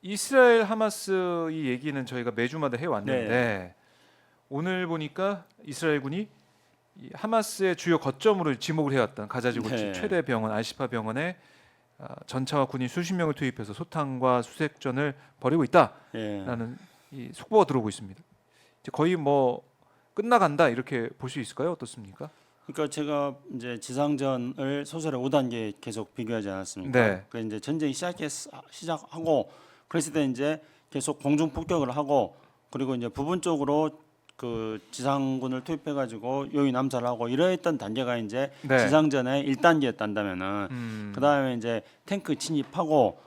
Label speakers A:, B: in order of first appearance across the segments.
A: 이스라엘 하마스 이 얘기는 저희가 매주마다 해왔는데
B: 네.
A: 오늘 보니까 이스라엘군이 이 하마스의 주요 거점으로 지목을 해왔던 가자지구
B: 네.
A: 최대 병원 알시파 병원에 전차와 군인 수십 명을 투입해서 소탕과 수색전을 벌이고 있다라는
B: 예.
A: 이 속보가 들어오고 있습니다. 이제 거의 뭐 끝나간다 이렇게 볼 수 있을까요? 어떻습니까?
B: 그러니까 제가 이제 지상전을 소설의 5단계 계속 비교하지 않았습니까?
A: 네.
B: 그 이제 전쟁이 시작하고 그랬을 때 이제 계속 공중 폭격을 하고 그리고 이제 부분적으로 그 지상군을 투입해 가지고 요인 암살하고 이러했던 단계가 이제
A: 네.
B: 지상전의 1단계였다면은 그다음에 이제 탱크 진입하고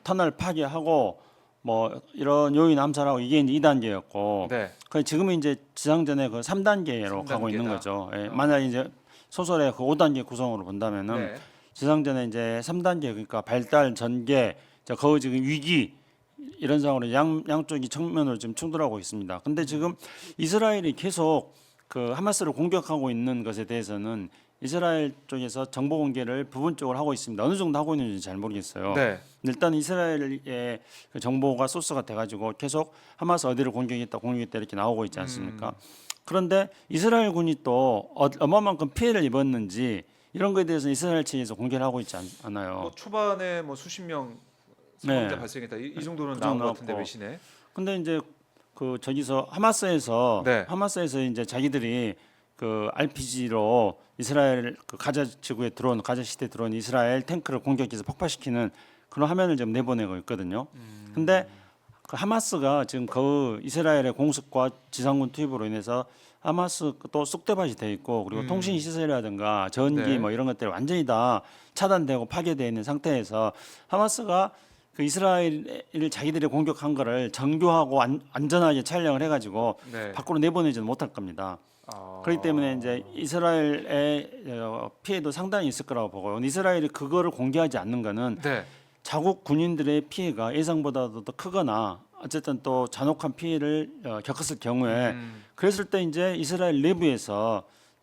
B: 터널 파괴하고 뭐 이런 요인 암살하고 이게 이제 2단계였고
A: 네.
B: 그 지금은 이제 지상전의 그 3단계로 가고 있는
A: 3단계다.
B: 거죠. 예. 만약 이제 소설의 그 5단계 구성으로 본다면은
A: 네.
B: 지상전에 이제 3단계 그러니까 발달 전개, 거의 지금 위기 이런 상황으로 양쪽이 정면으로 지금 충돌하고 있습니다. 근데 지금 이스라엘이 계속 그 하마스를 공격하고 있는 것에 대해서는 이스라엘 쪽에서 정보 공개를 부분적으로 하고 있습니다. 어느 정도 하고 있는지 잘 모르겠어요.
A: 네.
B: 일단 이스라엘의 그 정보가 소스가 돼가지고 계속 하마스 어디를 공격했다 이렇게 나오고 있지 않습니까? 그런데 이스라엘 군이 또 어마어마한 피해를 입었는지 이런 거에 대해서 이스라엘 측에서 공개를 하고 있지 않아요.
A: 뭐 초반에 뭐 수십 명 사망자
B: 네.
A: 발생했다 이 정도는
B: 그
A: 나온
B: 정도
A: 것 같은데
B: 나왔고.
A: 외신에.
B: 근데 이제 그 저기서 하마스에서
A: 네.
B: 이제 자기들이 그 RPG로 이스라엘 그 가자 지구에 들어온 가자 시대에 들어온 이스라엘 탱크를 공격해서 폭파시키는 그런 화면을 지금 내보내고 있거든요. 근데 그 하마스가 지금 그 이스라엘의 공습과 지상군 투입으로 인해서 하마스 또 쑥대밭이 돼 있고 그리고 통신 시설이라든가 전기
A: 네.
B: 뭐 이런 것들이 완전히 다 차단되고 파괴되어 있는 상태에서 하마스가 그 이스라엘을 자기들이 공격한 거를 정교하고 안전하게 촬영을 해가지고
A: 네.
B: 밖으로 내보내지는 못할 겁니다. 그렇기 때문에 이제 이스라엘의 피해도 상당히 있을 거라고 보고요. 이스라엘이 그거를 공개하지 않는 거는
A: 네.
B: 자국 군인들의 피해가 예상보다도 더 크거나 어쨌든 또 잔혹한 피해를 겪었을 경우에 그랬을 때 이제 이스라엘 내부에서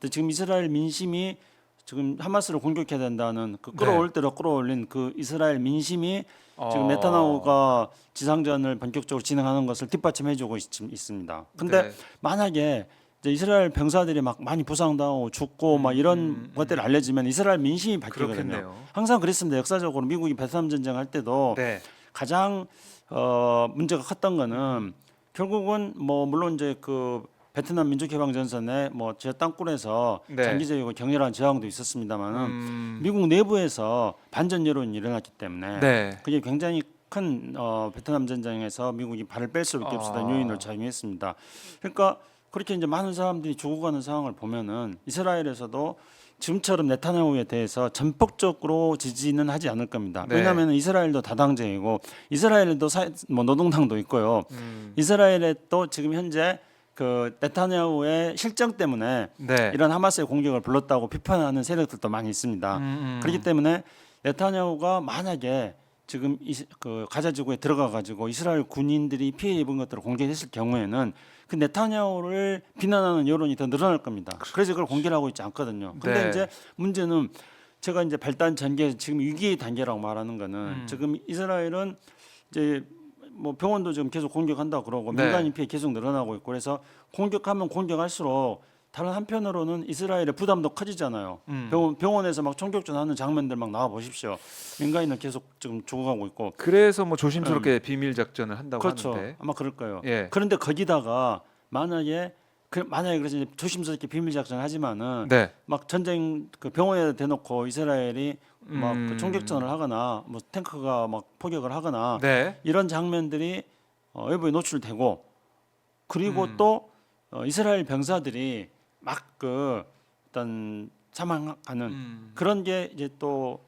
B: 지금 이스라엘 민심이 지금 하마스를 공격해야 된다는 그 끌어올 대로 끌어올린 그 이스라엘 민심이 지금 네타냐후가 지상전을 본격적으로 진행하는 것을 뒷받침해주고 있습니다. 근데
A: 네.
B: 만약에 이제 이스라엘 병사들이 막 많이 부상당하고 죽고 막 이런 것들이 알려지면 이스라엘 민심이 바뀌거든요.
A: 그렇겠네요.
B: 항상 그랬습니다. 역사적으로 미국이 베트남 전쟁 할 때도
A: 네.
B: 가장 문제가 컸던 거는 결국은 뭐 물론 이제 그 베트남 민족해방전선에 뭐 제 땅굴에서
A: 네.
B: 장기적이고 격렬한 저항도 있었습니다만은 미국 내부에서 반전 여론이 일어났기 때문에
A: 네.
B: 그게 굉장히 큰 베트남 전쟁에서 미국이 발을 뺄 수밖에 없었던 요인을 작용했습니다. 그러니까 그렇게 이제 많은 사람들이 죽어가는 상황을 보면은 이스라엘에서도 지금처럼 네타냐후에 대해서 전폭적으로 지지는 하지 않을 겁니다.
A: 네.
B: 왜냐하면 이스라엘도 다당제이고 이스라엘도 뭐 노동당도 있고요. 이스라엘에 또 지금 현재 그 네타냐후의 실정 때문에
A: 네.
B: 이런 하마스의 공격을 불렀다고 비판하는 세력들도 많이 있습니다. 그렇기 때문에 네타냐후가 만약에 지금 그 가자지구에 들어가 가지고 이스라엘 군인들이 피해 입은 것들을 공개했을 경우에는 그 네타냐후를 비난하는 여론이 더 늘어날 겁니다. 그래서 그걸 공개를 하고 있지 않거든요. 근데
A: 네.
B: 이제 문제는 제가 이제 발단 전개 지금 위기의 단계라고 말하는 거는 지금 이스라엘은 이제 뭐 병원도 지금 계속 공격한다 그러고
A: 네.
B: 민간인 피해 계속 늘어나고 있고 그래서 공격하면 공격할수록 다른 한편으로는 이스라엘의 부담도 커지잖아요. 병원에서 막 총격전하는 장면들 막 나와 보십시오. 민간인은 계속 지금 죽어가고 있고.
A: 그래서 뭐 조심스럽게 비밀 작전을 한다고
B: 그렇죠.
A: 하는데.
B: 아마 그럴 거예요.
A: 예.
B: 그런데 거기다가 만약에 그래서 이제 조심스럽게 비밀 작전을 하지만은
A: 네.
B: 막 전쟁 그 병원에 대놓고 이스라엘이 막 그 총격전을 하거나 뭐 탱크가 막 포격을 하거나
A: 네.
B: 이런 장면들이 외부에 노출되고 그리고 또 이스라엘 병사들이 막 그 어떤 사망하는 그런 게 이제 또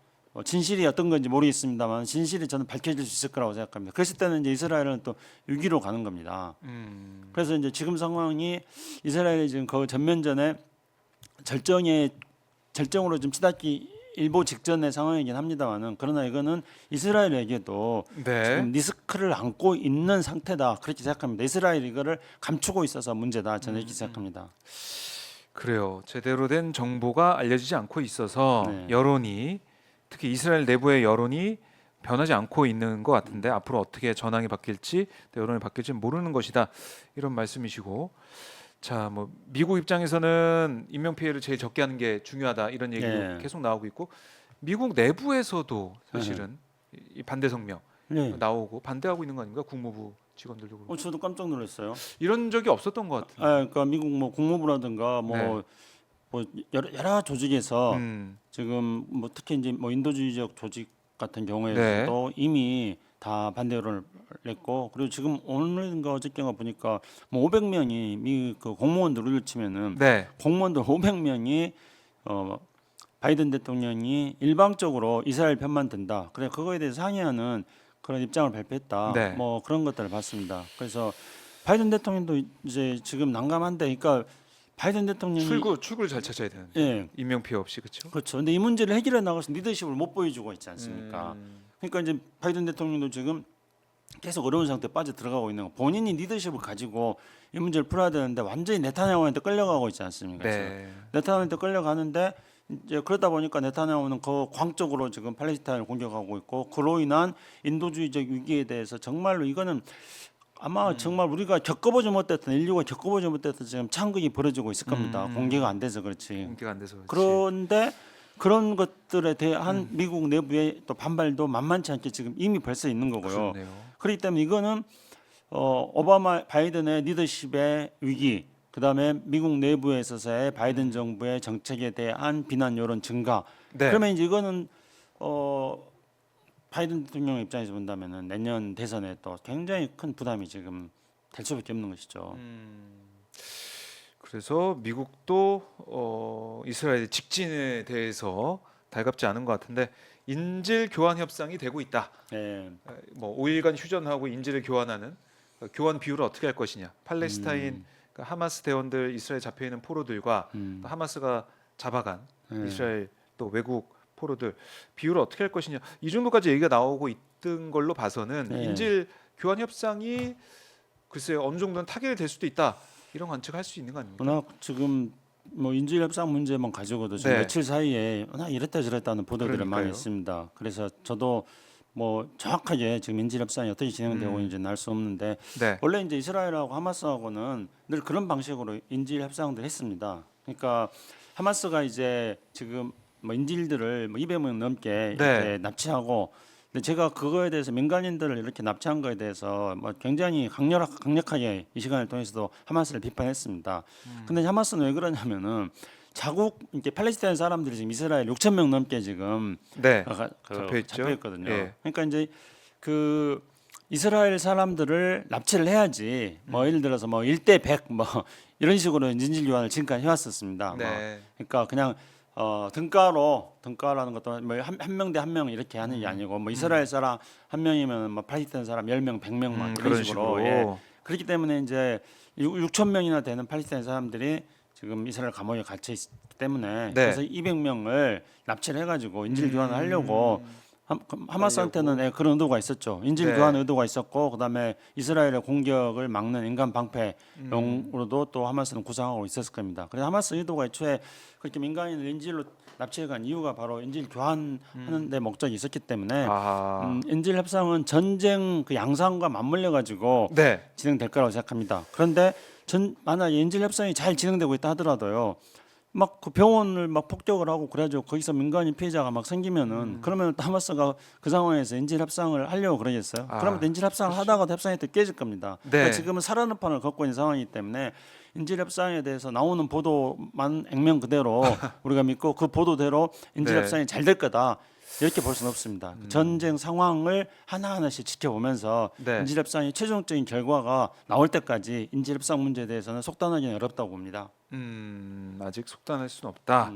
B: 진실이 어떤 건지 모르겠습니다만 진실이 저는 밝혀질 수 있을 거라고 생각합니다. 그랬을 때는 이제 이스라엘은 또 위기로 가는 겁니다. 그래서 이제 지금 상황이 이스라엘이 지금 그 전면전에 절정으로 좀 치닫기 일보 직전의 상황이긴 합니다만은 그러나 이거는 이스라엘에게도
A: 네.
B: 지금 리스크를 안고 있는 상태다 그렇게 생각합니다. 이스라엘이 이거를 감추고 있어서 문제다 저는 이렇게 생각합니다.
A: 그래요. 제대로 된 정보가 알려지지 않고 있어서
B: 네.
A: 여론이 특히 이스라엘 내부의 여론이 변하지 않고 있는 것 같은데 앞으로 어떻게 전황이 바뀔지 또 여론이 바뀔지 모르는 것이다 이런 말씀이시고 자 뭐 미국 입장에서는 인명 피해를 제일 적게 하는 게 중요하다 이런 얘기도
B: 예.
A: 계속 나오고 있고 미국 내부에서도 사실은 이 반대 성명
B: 네.
A: 나오고 반대하고 있는 거 아닙니까 국무부 직원들도 그렇고
B: 저도 깜짝 놀랐어요.
A: 이런 적이 없었던 것 같아요.
B: 그러니까 미국 뭐 국무부라든가
A: 네.
B: 뭐 여러 조직에서
A: 음,
B: 지금 뭐 특히 이제 뭐 인도주의적 조직 같은
A: 네.
B: 경우에도 이미 다 반대 여론을 냈고 그리고 지금 오늘인가 어저께인가 보니까 뭐 500명이 미 그 공무원들을 치면은
A: 네.
B: 공무원들 500명이 바이든 대통령이 일방적으로 이스라엘 편만 든다. 그래 그거에 대해서 항의하는 그런 입장을 발표했다.
A: 네.
B: 뭐 그런 것들을 봤습니다. 그래서 바이든 대통령도 이제 지금 난감한데, 그러니까 바이든 대통령이
A: 출구를 잘 찾아야 되는데
B: 예
A: 인명 피해 없이 그렇죠.
B: 그렇죠. 근데 이 문제를 해결해 나가서 리더십을 못 보여주고 있지 않습니까?
A: 음,
B: 그러니까 이제 바이든 대통령도 지금 계속 어려운 상태에 빠져 들어가고 있는 거. 본인이 리더십을 가지고 이 문제를 풀어야 되는데 완전히 네타냐후한테 끌려가고 있지 않습니까?
A: 네.
B: 네타냐후한테 끌려가는데 이제 그러다 보니까 네타냐후는 그 광적으로 지금 팔레스타인을 공격하고 있고 그로 인한 인도주의적 위기에 대해서 정말로 이거는 아마 정말 우리가 겪어보지 못했던 인류가 겪어보지 못했던 지금 창극이 벌어지고 있을 겁니다. 공개가 안 돼서 그렇지.
A: 공개가 안 돼서 그렇지.
B: 그런데 그런 것들에 대한 미국 내부의 또 반발도 만만치 않게 지금 이미 벌써 있는 거고요.
A: 그렇네요.
B: 그렇기 때문에 이거는 오바마 바이든의 리더십의 위기, 그다음에 미국 내부에 있어서의 바이든 정부의 정책에 대한 비난 여론 증가.
A: 네.
B: 그러면 이제 이거는 바이든 대통령 입장에서 본다면은 내년 대선에 또 굉장히 큰 부담이 지금 될 수밖에 없는 것이죠.
A: 그래서 미국도 이스라엘 직진에 대해서 달갑지 않은 것 같은데 인질 교환 협상이 되고 있다.
B: 네.
A: 뭐 5일간 휴전하고 인질을 교환하는 교환 비율을 어떻게 할 것이냐. 팔레스타인 그러니까 하마스 대원들 이스라엘 잡혀 있는 포로들과 또 하마스가 잡아간 이스라엘 또 외국 포로들 비율을 어떻게 할 것이냐. 이 정도까지 얘기가 나오고 있던 걸로 봐서는
B: 네.
A: 인질 교환 협상이 글쎄 어느 정도는 타결이 될 수도 있다. 이런 관측할 수 있는 거 아닙니까?
B: 워낙 지금 뭐 인질 협상 문제만 가지고도 지금
A: 네.
B: 며칠 사이에 워낙 이랬다 저랬다는 보도들이 많이
A: 그러니까요.
B: 있습니다. 그래서 저도 뭐 정확하게 지금 인질 협상이 어떻게 진행되고 있는지는 알 수 없는데
A: 네.
B: 원래 이제 이스라엘하고 하마스하고는 늘 그런 방식으로 인질 협상들 했습니다. 그러니까 하마스가 이제 지금 뭐 인질들을 뭐 200명 넘게
A: 네.
B: 이렇게 납치하고, 근데 제가 그거에 대해서 민간인들을 이렇게 납치한 거에 대해서 뭐 굉장히 강력하게 이 시간을 통해서도 하마스를 비판했습니다. 근데 하마스는 왜 그러냐면은 자국 이렇게 팔레스타인 사람들이 지금 이스라엘 6천 명 넘게 지금
A: 네.
B: 잡혀
A: 잡혀있죠.
B: 있거든요.
A: 예.
B: 그러니까 이제 그 이스라엘 사람들을 납치를 해야지 뭐 예를 들어서 뭐 1대 100 뭐 이런 식으로 인질 교환을 지금까지 해왔었습니다.
A: 네.
B: 그러니까 그냥 등가라는 것도 뭐 한 명 대 한 명 이렇게 하는 게 아니고 뭐 이스라엘 사람 한 명이면 뭐 팔레스타인 사람 10명, 100명 막 이런
A: 그런
B: 식으로.
A: 식으로.
B: 예. 그렇기 때문에 이제 6천 명이나 되는 팔레스타인 사람들이 지금 이스라엘 감옥에 갇혀 있기 때문에
A: 네.
B: 그래서 200명을 납치를 해가지고 인질 교환을 하려고 하마스한테는 그런 의도가 있었죠. 인질
A: 네.
B: 교환 의도가 있었고, 그다음에 이스라엘의 공격을 막는 인간 방패용으로도 또 하마스는 구상하고 있었을 겁니다. 그래서 하마스 의도가 애초에 그렇게 민간인을 인질로 납치해간 이유가 바로 인질 교환하는 데 목적이 있었기 때문에 인질 협상은 전쟁 그 양상과 맞물려 가지고
A: 네.
B: 진행될 거라고 생각합니다. 그런데 만약에 인질 협상이 잘 진행되고 있다 하더라도요, 막 그 병원을 막 폭격을 하고 그래가지고 거기서 민간인 피해자가 막 생기면은 그러면 또 하마스가 그 상황에서 인질 협상을 하려고 그러겠어요? 그러면 또 인질 협상을 하다가도 협상이 또 깨질 겁니다.
A: 네.
B: 그러니까 지금은 살아는 판을 걷고 있는 상황이기 때문에 인질 협상에 대해서 나오는 보도만 액면 그대로 우리가 믿고 그 보도대로 인질
A: 네.
B: 협상이 잘 될 거다 이렇게 볼 수는 없습니다. 전쟁 상황을 하나하나씩 지켜보면서
A: 네.
B: 인질 협상의 최종적인 결과가 나올 때까지 인질 협상 문제에 대해서는 속단하기는 어렵다고 봅니다.
A: 아직 속단할 수는 없다.